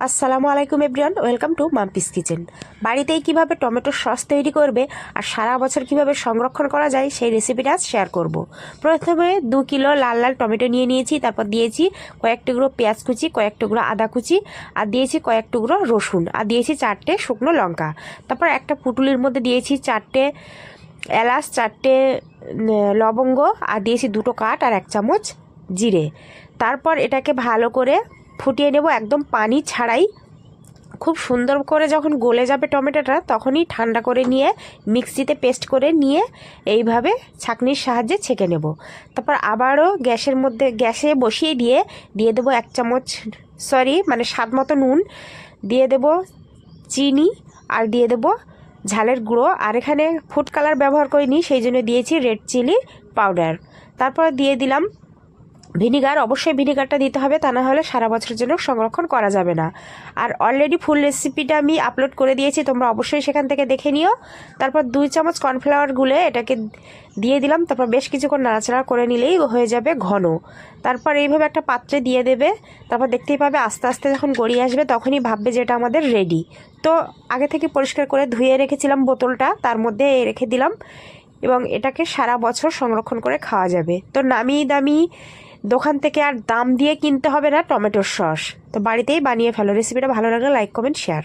আসসালামু আলাইকুম everyone, welcome to Mampi's kitchen. বাড়িতেই কিভাবে টমেটোর সস তৈরি করবে আর সারা বছর কিভাবে সংরক্ষণ করা যায় সেই রেসিপিটা আজ শেয়ার করব। প্রথমে 2 কিলো লাল লাল টমেটো নিয়ে নিয়েছি, তারপর দিয়েছি কয়েক টুকরো পেঁয়াজ কুচি, কয়েক টুকরো আদা কুচি, আর দিয়েছি কয়েক টুকরো রসুন, আর দিয়েছি 4টে শুকনো লঙ্কা। তারপর একটা পুটুলির মধ্যে দিয়েছি 4টে এলাচ, 4টে লবঙ্গ, আর দিয়েছি 2টো কাঠ আর 1 চামচ জিরে। তারপর এটাকে ভালো করে ফুটিয়ে নেব, একদম পানি ছাড়াই। খুব সুন্দর করে যখন গলে যাবে টমেটোটা, তখনই ঠান্ডা করে নিয়ে মিক্সিতে পেস্ট করে নিয়ে এইভাবে ছাঁকনির সাহায্যে ছেঁকে নেব। তারপর আবারও গ্যাসে বসিয়ে দিয়ে দেবো 1 চামচ স্বাদ মতো নুন, দিয়ে দেব চিনি, আর দিয়ে দেব ঝালের গুঁড়ো। আর এখানে ফুড কালার ব্যবহার করিনি, সেই জন্য দিয়েছি রেড চিলি পাউডার। তারপর দিয়ে দিলাম ভিনিগার। অবশ্যই ভিনিগারটা দিতে হবে, তা না হলে সারা বছরের জন্য সংরক্ষণ করা যাবে না। আর অলরেডি ফুল রেসিপিটা আমি আপলোড করে দিয়েছি, তোমরা অবশ্যই সেখান থেকে দেখে নিও। তারপর 2 চামচ কর্নফ্লাওয়ার গুলে এটাকে দিয়ে দিলাম। তারপর বেশ কিছুক্ষণ নাড়াচাড়া করে নিলেই হয়ে যাবে ঘন। তারপর এইভাবে একটা পাত্রে দিয়ে দেবে। তারপর দেখতেই পাবে আস্তে আস্তে যখন গড়িয়ে আসবে, তখনই ভাববে যে এটা আমাদের রেডি। তো আগে থেকে পরিষ্কার করে ধুয়ে রেখেছিলাম বোতলটা, তার মধ্যে রেখে দিলাম, এবং এটাকে সারা বছর সংরক্ষণ করে খাওয়া যাবে। তো নামি দামি দোকান থেকে আর দাম দিয়ে কিনতে হবে না টমেটোর সস। তো বাড়িতেই বানিয়ে ফেলো। রেসিপিটা ভালো লাগলে লাইক, কমেন্ট, শেয়ার।